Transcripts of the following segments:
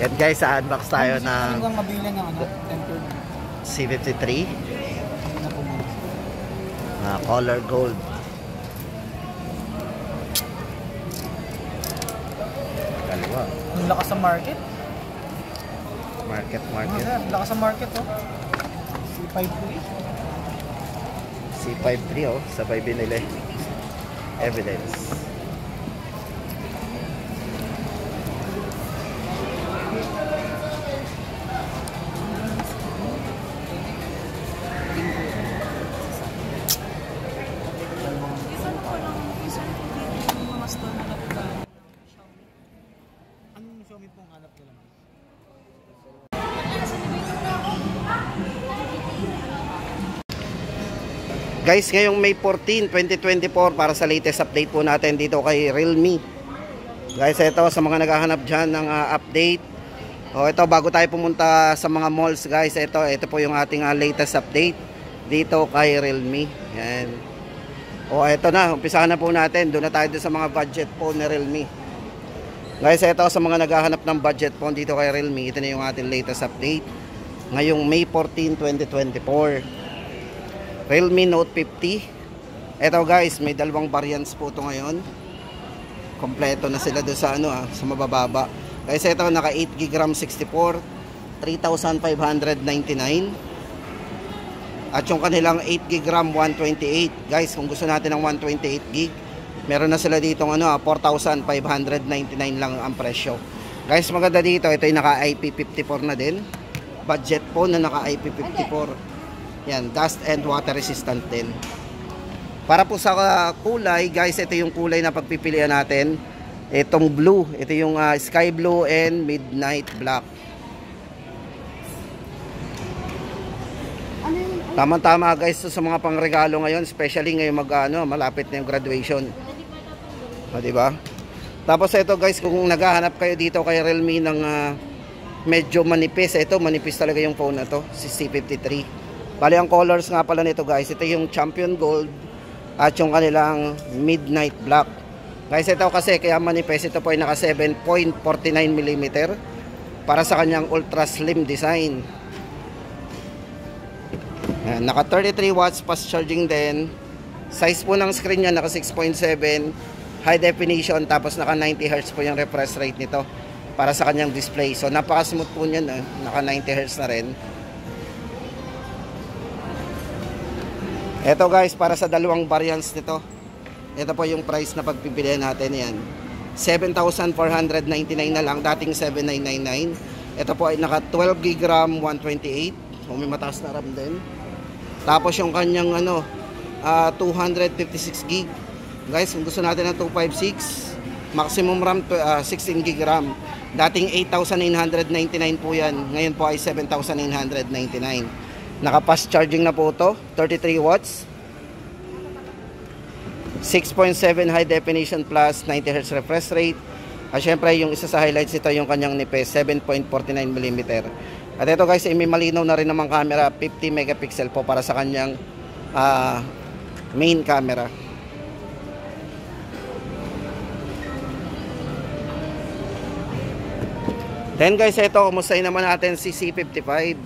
Yan guys, sa unbox tayo ng hanggang mabilan ng ano, tempered C53 color gold. Kaliwa. Ang lakas sa market. Market. Ang lakas sa market oh. C53. C53 oh, sabay binili. Evidence. Guys, ngayong May 14, 2024 para sa latest update po natin dito kay Realme. Guys, ito sa mga naghahanap dyan ng update. O ito, bago tayo pumunta sa mga malls guys, ito po yung ating latest update dito kay Realme. Yan. O ito na, umpisahan na po natin. Doon na tayo sa mga budget phone ni Realme. Guys, ito sa mga naghahanap ng budget phone dito kay Realme, ito na yung ating latest update ngayong May 14, 2024. Realme Note 50. Ito guys, may dalawang variants po ito ngayon. Kompleto na sila doon sa sa mabababa. Guys, ito naka 8GB RAM 64, 3,599. At yung kanilang 8GB RAM 128. Guys, kung gusto natin ng 128GB, meron na sila dito 4,599 lang ang presyo. Guys, maganda dito, ito yung naka IP54 na din. Budget phone na naka IP54. Yan, dust and water resistant din. Para po sa kulay, guys, ito yung kulay na pagpipilian natin. Itong blue, ito yung sky blue and midnight black. Tama-tama guys, so, sa mga pangregalo ngayon, especially ngayon malapit na yung graduation. O, diba? Tapos ito guys, kung naghahanap kayo dito kay Realme ng medyo manipis, ito manipis talaga yung phone na to, si C53. Bali ang colors nga pala nito guys, ito yung champion gold at yung kanilang midnight black. Guys, ito kasi kaya manifest, ito po ay naka 7.49mm para sa kanyang ultra slim design. Ayan, naka 33 watts fast charging din. Size po ng screen niya naka 6.7 high definition, tapos naka 90Hz po yung refresh rate nito para sa kanyang display. So napaka smooth po niyan, naka 90Hz na rin. Ito guys, para sa dalawang variants nito, ito po yung price na pagpipilian natin. Yan, 7,499 na lang, dating 7,999. Ito po ay naka 12GB RAM 128, may mataas na RAM din. Tapos yung kanyang 256GB. Guys, kung gusto natin ng 256, maximum RAM 16GB RAM, dating 8,999 po yan, ngayon po ay 7,999. Naka fast charging na po ito, 33 watts, 6.7 high definition plus 90Hz refresh rate. At syempre yung isa sa highlights ito yung kanyang nipis, 7.49mm. At ito guys, may malinaw na rin namang camera, 50 megapixel po para sa kanyang main camera. Then guys, ito, kumustahin naman natin si C55.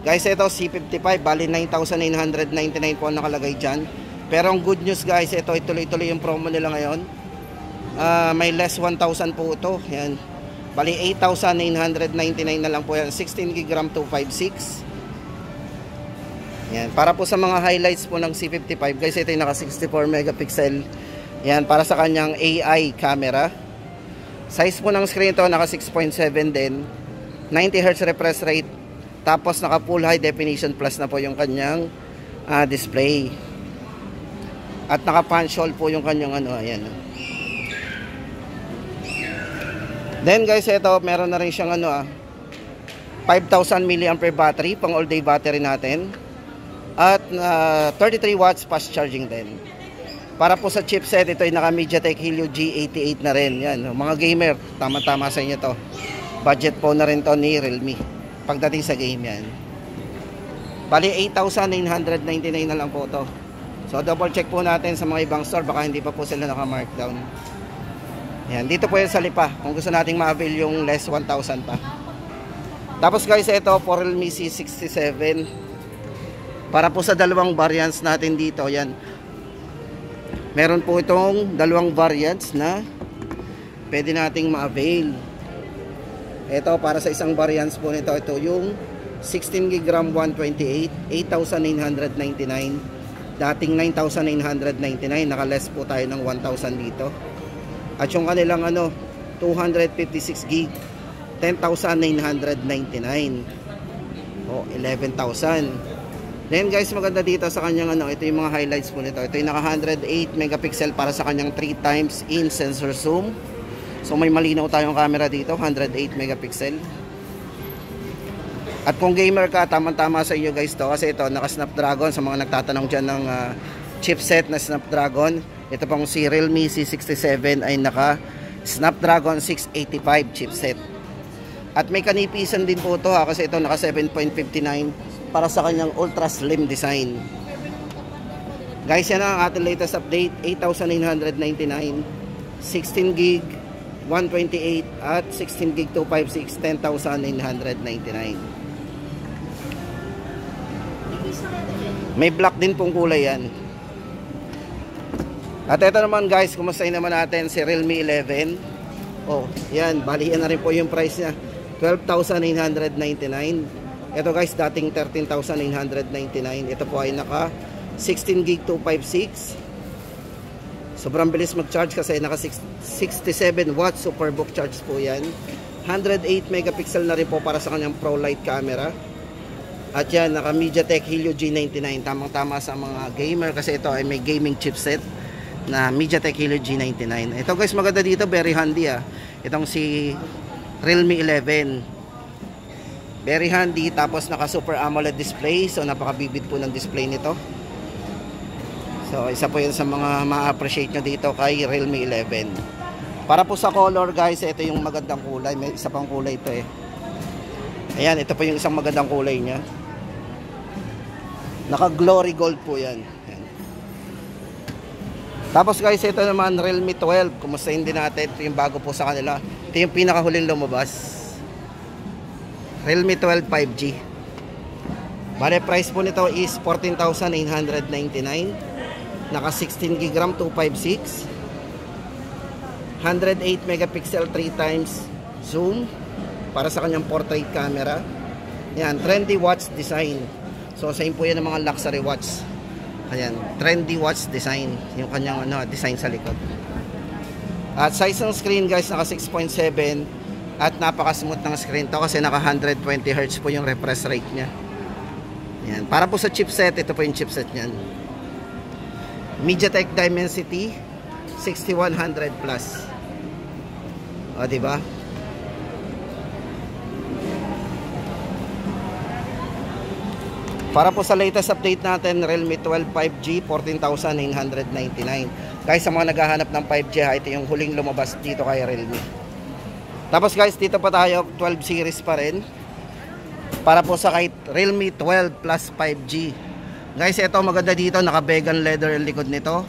Guys, ito C55, bali 9,999 po nakalagay dyan. Pero ang good news guys, ito ituloy-tuloy yung promo nila ngayon. May less 1,000 po ito. Yan. Bali 8,999 na lang po yan. 16GB RAM 256. Yan. Para po sa mga highlights po ng C55 guys, ito yung naka 64 megapixel. Yan, para sa kanyang AI camera. Size po ng screen ito naka 6.7 din. 90Hz refresh rate. Tapos naka full high definition plus na po yung kanyang display. At naka punch hole po yung kanyang ayan. Then guys, ito meron na rin siyang 5,000 mAh battery, pang all day battery natin. At 33 watts fast charging din. Para po sa chipset, ito ay naka MediaTek Helio G88 na rin. Yan, mga gamer, tama-tama sa inyo to. Budget phone na rin to ni Realme pagdating sa game yan. Bali 8,999 na lang po to. So double check po natin sa mga ibang store, baka hindi pa po sila naka markdown. Yan, dito po yan sa Lipa. Kung gusto nating ma-avail yung less 1,000 pa. Tapos guys, ito for Realme C67. Para po sa dalawang variants natin dito, yan. Meron po itong dalawang variants na pwede nating ma-avail. Ito para sa isang variants po nito, ito yung 16GB RAM 128, 8,999. Dating 9,999, naka-less po tayo ng 1,000 dito. At yung kanilang 256GB, 10,999. O, 11,000. Then guys, maganda dito sa kanyang ito yung mga highlights po nito. Ito yung naka 108 megapixel para sa kanyang 3x in sensor zoom. So may malinaw tayong camera dito, 108 megapixel. At kung gamer ka, tamang-tama sa inyo guys to, kasi ito naka Snapdragon. Sa mga nagtatanong dyan ng chipset na Snapdragon, ito pang si Realme C67 ay naka Snapdragon 685 chipset. At may kanipisan din po ito kasi ito naka 7.59 para sa kanyang ultra slim design. Guys, yan ang ating latest update. 8,999, 16GB 128 at 16GB 256, 10,999. May black din pong kulay yan. At ito naman guys, kumustahin naman natin si Realme 11. Oh, yan, bali yan na rin po yung price niya, 12,999. Ito guys, dating 13,999. Ito po ay naka 16GB 256. Sobrang bilis mag-charge kasi naka 67 watts superbook charge po yan. 108 megapixel na rin po para sa kanyang Pro Light camera. At yan, naka MediaTek Helio G99. Tamang-tama sa mga gamer kasi ito ay may gaming chipset na MediaTek Helio G99. Ito guys, maganda dito, very handy Itong si Realme 11. Very handy, tapos naka Super AMOLED display. So napakabibid po ng display nito. So isa po yun sa mga ma-appreciate nyo dito kay Realme 11. Para po sa color guys, ito yung magandang kulay. May isa pang kulay ito Ayan, ito po yung isang magandang kulay nya. Naka glory gold po yan. Ayan. Tapos guys, ito naman Realme 12. Kumustahin din natin, ito yung bago po sa kanila. Ito yung pinakahuling lumabas, Realme 12 5G. Bale, price po nito is 14,999. Naka 16GB RAM 256, 108 megapixel 3x zoom para sa kanyang portrait camera. Yan, trendy watch design. So same po yan ng mga luxury watch. Ayan, trendy watch design yung kanyang design sa likod. At size ng screen guys, naka 6.7. At napaka-smooth ng screen to kasi naka 120Hz po yung refresh rate nya. Yan. Para po sa chipset, ito po yung chipset nyan. MediaTek Dimensity 6100 Plus. O, diba? Para po sa latest update natin, Realme 12 5G, 14,999. Guys, sa mga naghahanap ng 5G, ito yung huling lumabas dito kay Realme. Tapos guys, dito pa tayo, 12 series pa rin. Para po sa kay Realme 12 Plus 5G. Guys, ito maganda dito, naka vegan leather ang likod nito.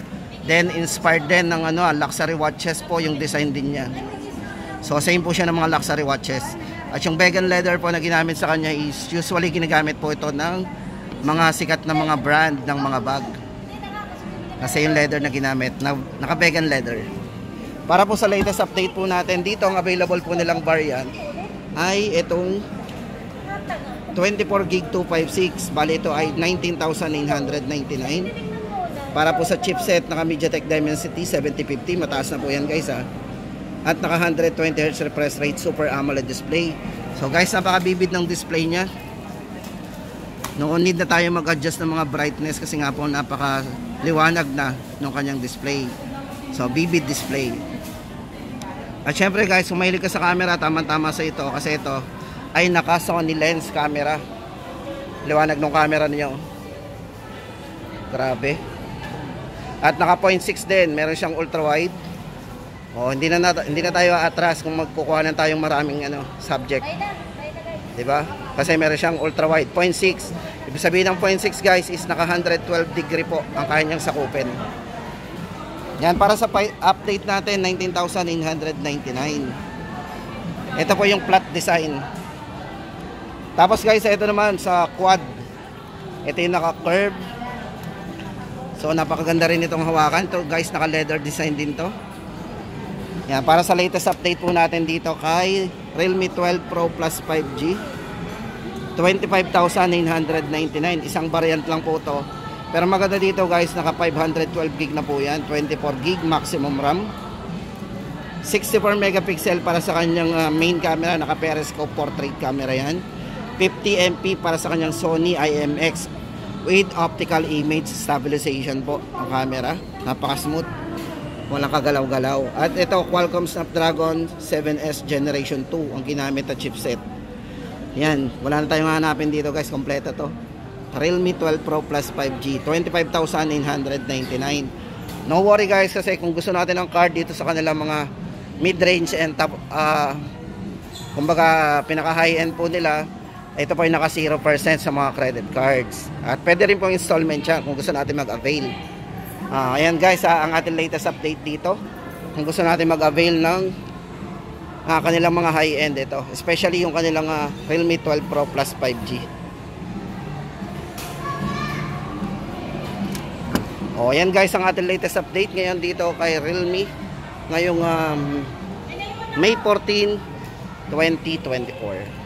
Then inspired din ng luxury watches po yung design din niya. So same po siya ng mga luxury watches. At yung vegan leather po na ginamit sa kanya is usually ginagamit po ito ng mga sikat na mga brand ng mga bag. Kasi yung leather na ginamit, naka vegan leather. Para po sa latest update po natin, dito ang available po nilang variant ay itong 24GB 256. Bali ito ay 19,999. Para po sa chipset, naka MediaTek Dimensity 7050. Mataas na po yan guys At naka 120Hz refresh rate, Super AMOLED display. So guys, napakabibid ng display nya. Noon need na tayo mag-adjust ng mga brightness kasi nga po napaka liwanag na ng kanyang display. So vivid display. At syempre guys, kung mahilig ka sa camera, tamang-tama sa ito kasi ito ay naka Sony lens camera. Liwanag ng camera niyo. Grabe. At naka 0.6 din, meron siyang ultra wide. Hindi na tayo atras kung magkukuha na tayong maraming subject. 'Di ba? Kasi meron siyang ultra wide 0.6. Ibig sabihin ng 0.6 guys is naka 112 degree po ang kaya niyang sakupin. Yan, para sa update natin, 19,999. Ito po yung flat design. Tapos guys, ito naman sa quad. Ito yung naka-curve. So napakaganda rin itong hawakan. Ito guys, naka-leather design din to. Yan, para sa latest update po natin dito kay Realme 12 Pro Plus 5G. 25,999. Isang variant lang po to. Pero maganda dito guys, naka 512 gig na po yan, 24 gig maximum RAM, 64 megapixel para sa kanyang main camera, naka periscope portrait camera yan, 50 MP para sa kanyang Sony IMX with optical image stabilization po ang camera, napaka smooth, walang kagalaw-galaw. At ito, Qualcomm Snapdragon 7S Generation 2 ang ginamit na chipset. Yan, wala na tayong hanapin dito guys, kompleto to. Realme 12 Pro Plus 5G, 25,999. No worry guys, kasi kung gusto natin ng card dito sa kanilang mga mid-range and top, kumbaga pinaka high-end po nila, ito po yung naka 0% sa mga credit cards. At pwede rin pong installment siya kung gusto natin mag-avail. Ayan guys, ang ating latest update dito. Kung gusto natin mag-avail ng kanilang mga high-end ito, especially yung kanilang Realme 12 Pro Plus 5G. Ayan guys, ang ating latest update ngayon dito kay Realme ngayong May 14, 2024.